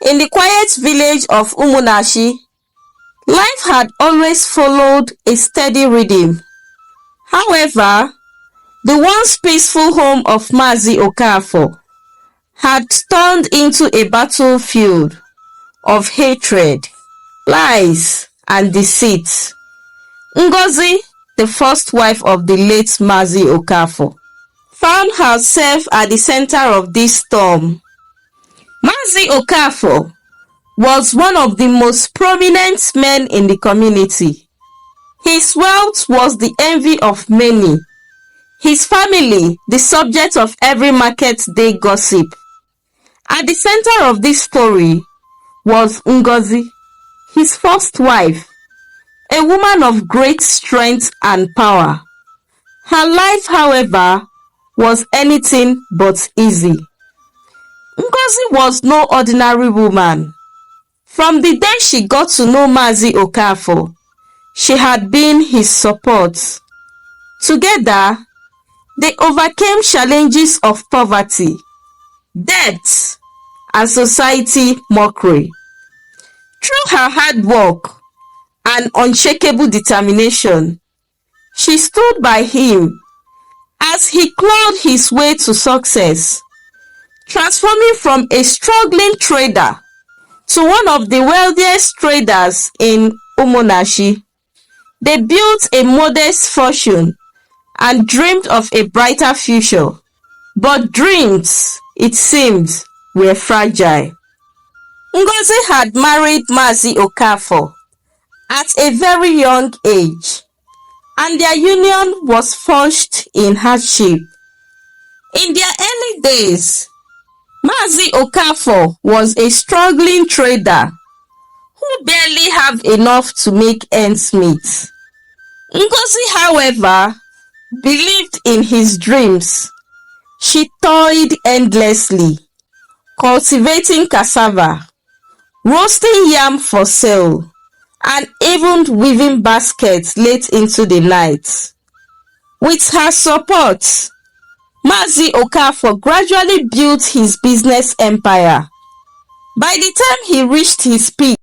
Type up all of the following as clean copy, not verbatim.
In the quiet village of Umunachi, life had always followed a steady rhythm. However, the once peaceful home of Mazi Okafor had turned into a battlefield of hatred, lies, and deceit. Ngozi, the first wife of the late Mazi Okafor, found herself at the center of this storm. Mazi Okafor was one of the most prominent men in the community. His wealth was the envy of many. His family, the subject of every market day gossip. At the center of this story was Ngozi, his first wife, a woman of great strength and power. Her life, however, was anything but easy. Ngozi was no ordinary woman. From the day she got to know Mazi Okafor, she had been his support. Together, they overcame challenges of poverty, debt, and society mockery. Through her hard work and unshakable determination, she stood by him as he clawed his way to success, transforming from a struggling trader to one of the wealthiest traders in umunachi. They built a modest fortune and dreamed of a brighter future. But dreams, it seemed, were fragile. Ngozi had married Mazi Okafor at a very young age, and their union was forged in hardship. In their early days, Mazi Okafor was a struggling trader who barely had enough to make ends meet. Ngozi, however, believed in his dreams. She toiled endlessly, cultivating cassava, roasting yam for sale, and even weaving baskets late into the night. With her support, Mazi Okafor gradually built his business empire. By the time he reached his peak,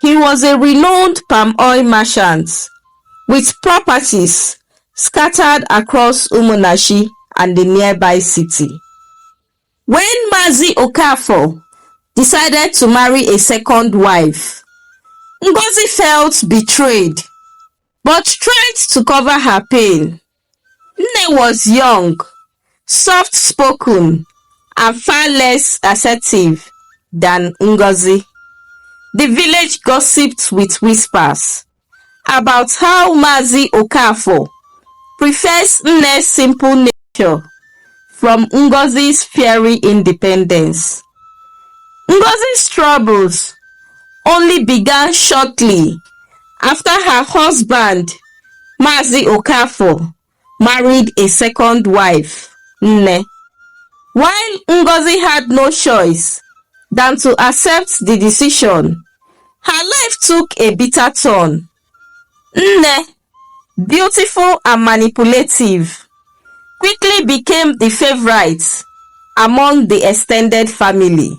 he was a renowned palm oil merchant with properties scattered across Umunachi and the nearby city. When Mazi Okafor decided to marry a second wife, Ngozi felt betrayed, but tried to cover her pain. Nne was young, soft-spoken, and far less assertive than Ngozi. The village gossiped with whispers about how Mazi Okafor prefers Nne's simple nature from Ngozi's fiery independence. Ngozi's troubles only began shortly after her husband, Mazi Okafor, married a second wife, Nne. While Ngozi had no choice than to accept the decision, her life took a bitter turn. Nne, beautiful and manipulative, quickly became the favorite among the extended family.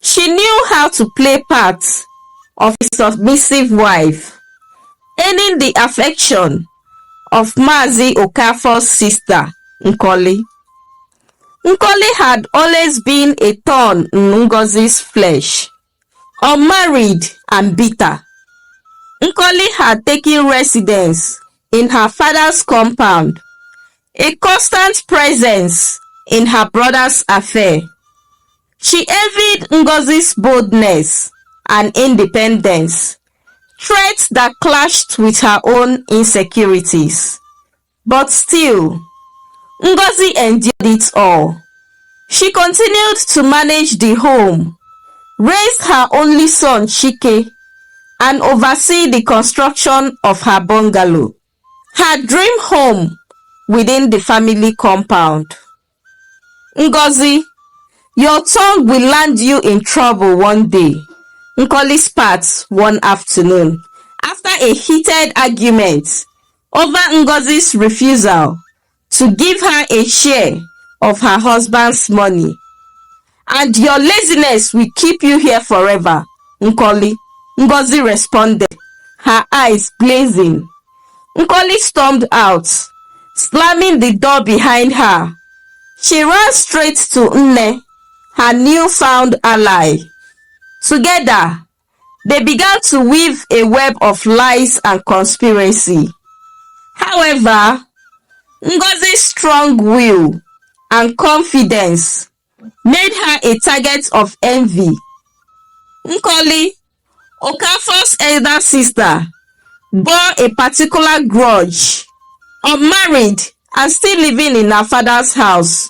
She knew how to play part of a submissive wife, earning the affection of Mazi Okafor's sister, Nkoli. Nkoli had always been a thorn in Ngozi's flesh. Unmarried and bitter, Nkoli had taken residence in her father's compound, a constant presence in her brother's affair. She envied Ngozi's boldness and independence, traits that clashed with her own insecurities. But still, Ngozi endured it all. She continued to manage the home, raised her only son Chike, and oversee the construction of her bungalow, her dream home within the family compound. Ngozi, your tongue will land you in trouble one day, Nkoli spat one afternoon after a heated argument over Ngozi's refusal to give her a share of her husband's money. "And your laziness will keep you here forever, Ngozi responded, her eyes blazing. Nkoli stormed out, slamming the door behind her. She ran straight to Nne, her newfound ally. Together, they began to weave a web of lies and conspiracy. However, Ngozi's strong will and confidence made her a target of envy. Nkoli, Okafor's elder sister, bore a particular grudge. Unmarried and still living in her father's house,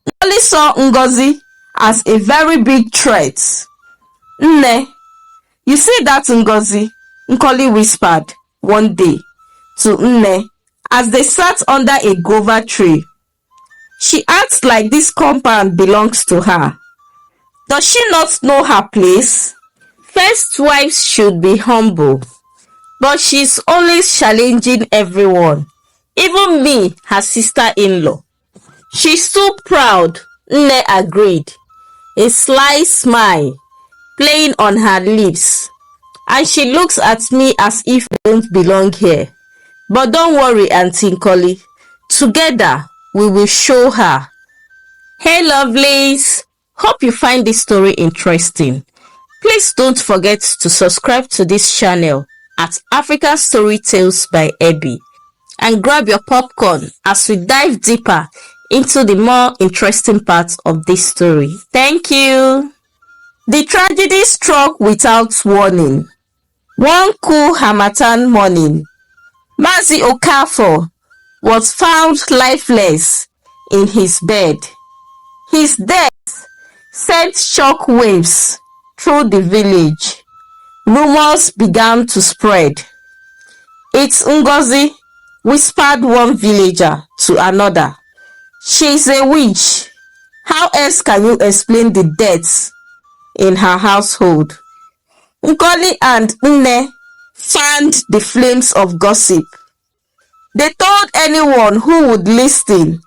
Nkoli saw Ngozi as a very big threat. "Nne, you see that Ngozi?" Nkoli whispered one day to Nne as they sat under a guava tree. "She acts like this compound belongs to her. Does she not know her place? First wives should be humble, but she's always challenging everyone, even me, her sister-in-law." "She's too proud," Nne agreed, a sly smile playing on her lips. "And she looks at me as if I don't belong here. But don't worry, Auntie Nkoli. Together, we will show her." Hey lovelies, hope you find this story interesting. Please don't forget to subscribe to this channel at African Story Tales by Abby, and grab your popcorn as we dive deeper into the more interesting parts of this story. Thank you. The tragedy struck without warning. One cool harmattan morning, Mazi Okafor was found lifeless in his bed. His death sent shock waves through the village. Rumors began to spread. "It's Ngozi," whispered one villager to another. "She's a witch. How else can you explain the deaths in her household?" Nkoli and Nne fanned the flames of gossip. They told anyone who would listen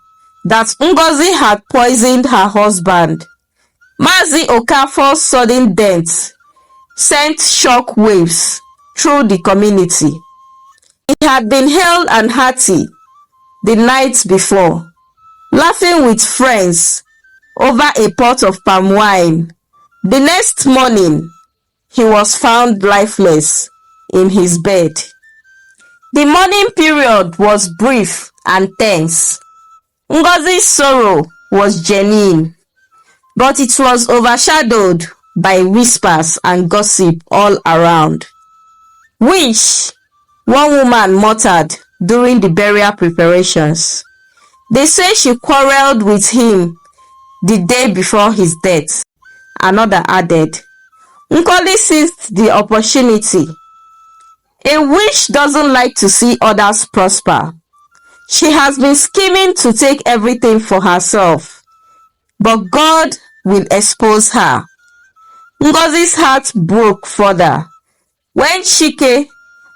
that Ngozi had poisoned her husband. Mazi Okafor's sudden death sent shock waves through the community. He had been hale and hearty the night before, laughing with friends over a pot of palm wine. The next morning, he was found lifeless in his bed. The mourning period was brief and tense. Ngozi's sorrow was genuine, but it was overshadowed by whispers and gossip all around. "Witch," one woman muttered during the burial preparations. "They say she quarreled with him the day before his death," another added. Nkoli seized the opportunity. A witch doesn't like to see others prosper. She has been scheming to take everything for herself, but God will expose her. Ngozi's heart broke further when Chike,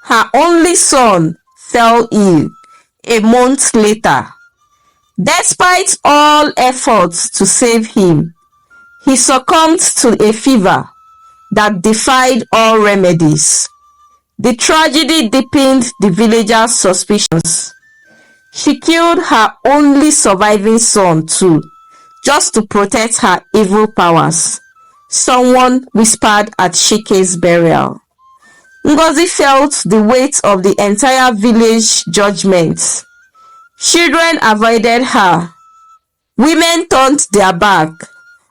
her only son, fell ill a month later. Despite all efforts to save him, he succumbed to a fever that defied all remedies. The tragedy deepened the villagers' suspicions. She killed her only surviving son too, just to protect her evil powers, someone whispered at Chike's burial. Ngozi felt the weight of the entire village judgment. Children avoided her, women turned their back,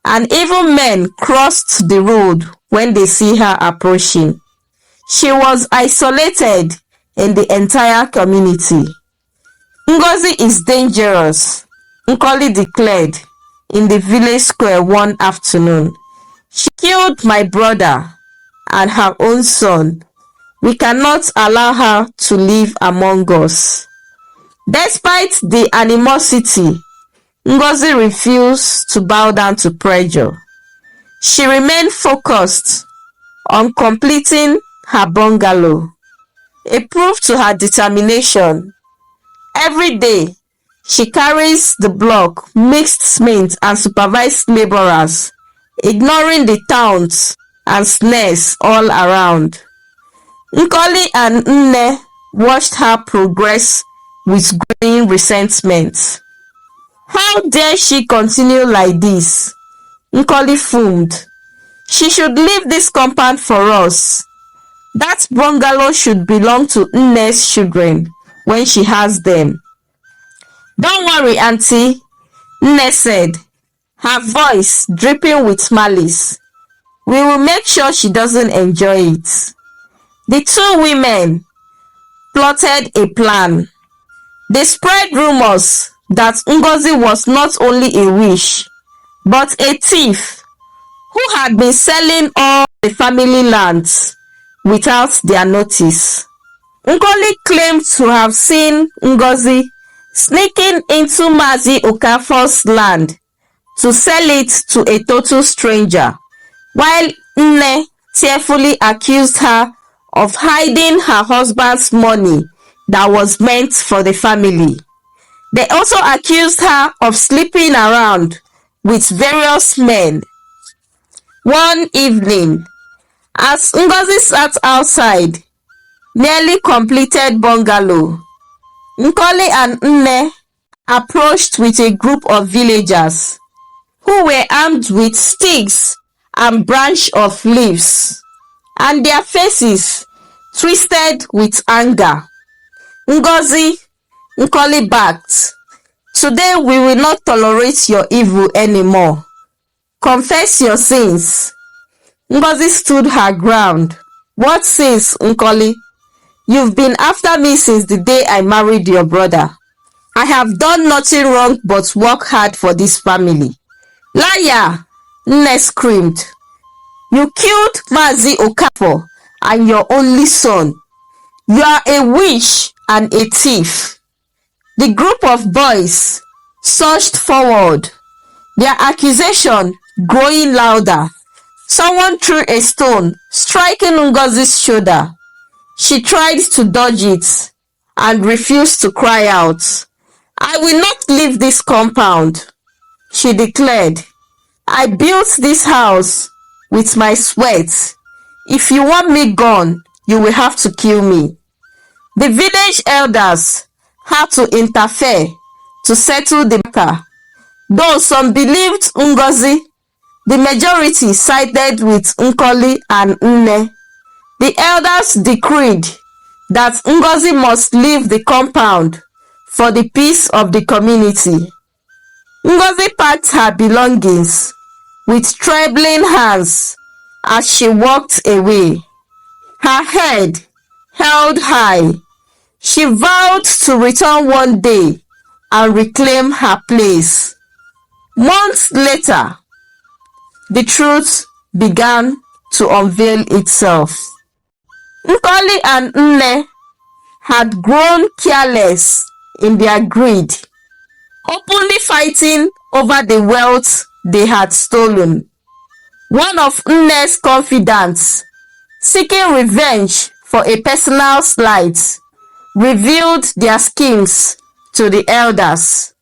and even men crossed the road when they see her approaching. She was isolated in the entire community. "Ngozi is dangerous," Nkoli declared in the village square one afternoon. "She killed my brother and her own son. We cannot allow her to live among us." Despite the animosity, Ngozi refused to bow down to pressure. She remained focused on completing her bungalow, a proof to her determination. Every day, she carries the block, mixed cement, and supervised laborers ignoring the taunts and snares all around. Nkoli and Nne watched her progress with growing resentment. How dare she continue like this? Nkoli fumed. She should leave this compound for us. That bungalow should belong to Nne's children when she has them. Don't worry, Auntie, Nne said, her voice dripping with malice. We will make sure she doesn't enjoy it. The two women plotted a plan. They spread rumors that Ngozi was not only a witch, but a thief who had been selling all the family lands without their notice. Nkoli claimed to have seen Ngozi sneaking into Mazi Okafor's land to sell it to a total stranger, while Nne tearfully accused her of hiding her husband's money that was meant for the family. They also accused her of sleeping around with various men. One evening, as Ngozi sat outside nearly completed bungalow, Nkoli and Nne approached with a group of villagers who were armed with sticks and branch of leaves, and their faces twisted with anger. Ngozi, Nkoli barked. Today we will not tolerate your evil anymore. Confess your sins. Ngozi stood her ground. What sins, Nkoli? You've been after me since the day I married your brother. I have done nothing wrong but work hard for this family. Liar! Nne screamed. You killed Mazi Okafor and your only son. You are a witch and a thief. The group of boys surged forward, their accusation growing louder. Someone threw a stone, striking Ngozi's shoulder. She tried to dodge it and refused to cry out. I will not leave this compound, she declared. I built this house with my sweat. If you want me gone, you will have to kill me. The village elders had to interfere to settle the matter. Though some believed Ngozi, the majority sided with Nkoli and Nne. The elders decreed that Ngozi must leave the compound for the peace of the community. Ngozi packed her belongings with trembling hands as she walked away, her head held high. She vowed to return one day and reclaim her place. Months later, the truth began to unveil itself. Nkoli and Nne had grown careless in their greed, openly fighting over the wealth they had stolen. One of Nne's confidants, seeking revenge for a personal slight, revealed their schemes to the elders.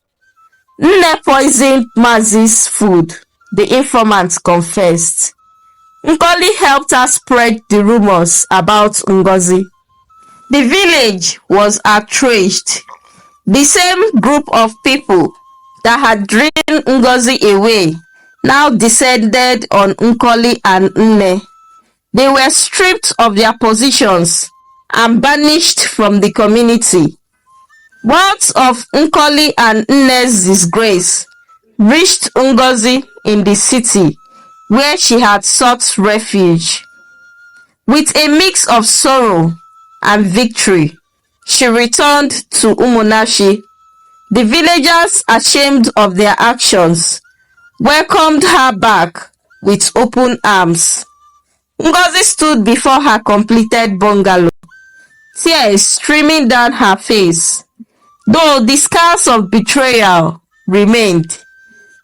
Nne poisoned Mazi's food, the informant confessed. Nkoli helped her spread the rumors about Ngozi. The village was outraged. The same group of people that had driven Ngozi away now descended on Nkoli and Nne. They were stripped of their positions and banished from the community. Words of Nkoli and Nne's disgrace reached Ngozi in the city where she had sought refuge. With a mix of sorrow and victory, she returned to Umunachi. The villagers, ashamed of their actions, welcomed her back with open arms. Ngozi stood before her completed bungalow, tears streaming down her face. Though the scars of betrayal remained,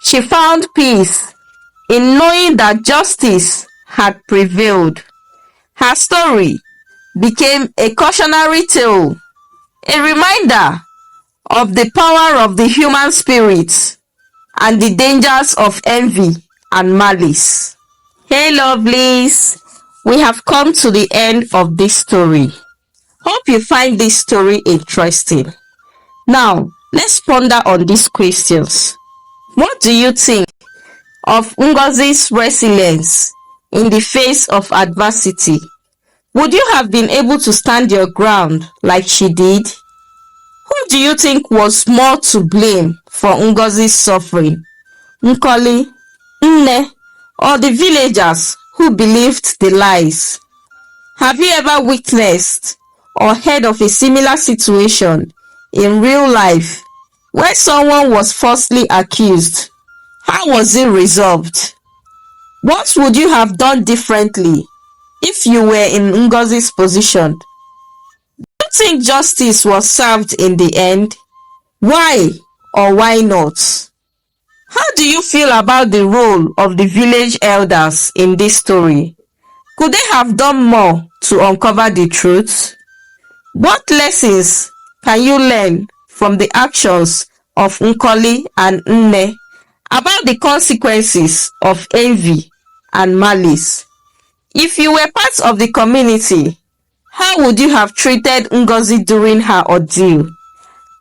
she found peace in knowing that justice had prevailed. Her story became a cautionary tale, a reminder of the power of the human spirit and the dangers of envy and malice. Hey lovelies, we have come to the end of this story. Hope you find this story interesting. Now, let's ponder on these questions. What do you think of Ngozi's resilience in the face of adversity? Would you have been able to stand your ground like she did? Who do you think was more to blame for Ngozi's suffering? Nkoli, Nne, or the villagers who believed the lies? Have you ever witnessed or heard of a similar situation in real life where someone was falsely accused? How was it resolved? What would you have done differently if you were in Ngozi's position? Do you think justice was served in the end? Why or why not? How do you feel about the role of the village elders in this story? Could they have done more to uncover the truth? What lessons can you learn from the actions of Nkoli and Nne about the consequences of envy and malice? If you were part of the community, how would you have treated Ngozi during her ordeal?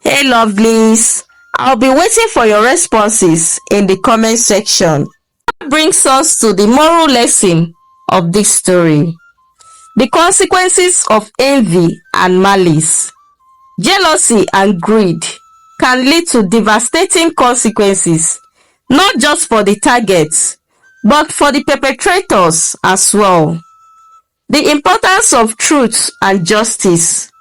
Hey lovelies, I'll be waiting for your responses in the comment section. That brings us to the moral lesson of this story. The consequences of envy and malice. Jealousy and greed can lead to devastating consequences, not just for the targets, but for the perpetrators as well. The importance of truth and justice.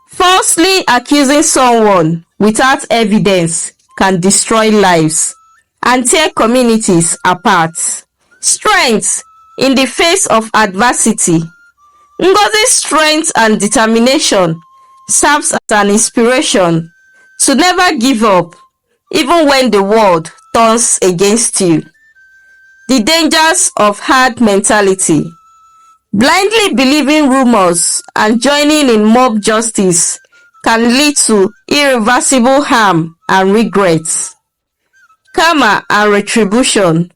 Falsely accusing someone without evidence can destroy lives and tear communities apart. Strength in the face of adversity. Ngozi's strength and determination serves as an inspiration to never give up even when the world turns against you. The dangers of hard mentality. Blindly believing rumors and joining in mob justice can lead to irreversible harm and regrets. Karma and retribution.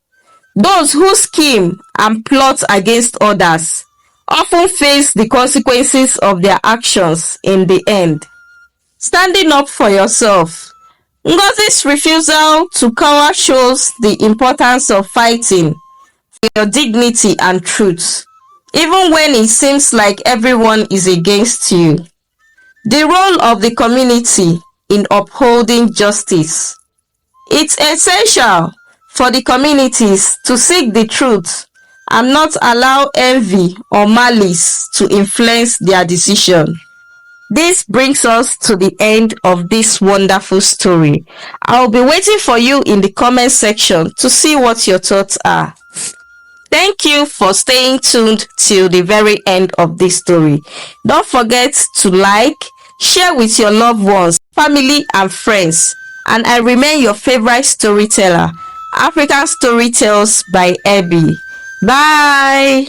Those who scheme and plot against others often face the consequences of their actions in the end. Standing up for yourself. Ngozi's refusal to cower shows the importance of fighting for your dignity and truth, even when it seems like everyone is against you. The role of the community in upholding justice. It's essential for the communities to seek the truth and not allow envy or malice to influence their decision. This brings us to the end of this wonderful story. I'll be waiting for you in the comment section to see what your thoughts are. Thank you for staying tuned till the very end of this story. Don't forget to like, share with your loved ones, family and friends. And I remain your favorite storyteller, African Storytales by Abby. Bye!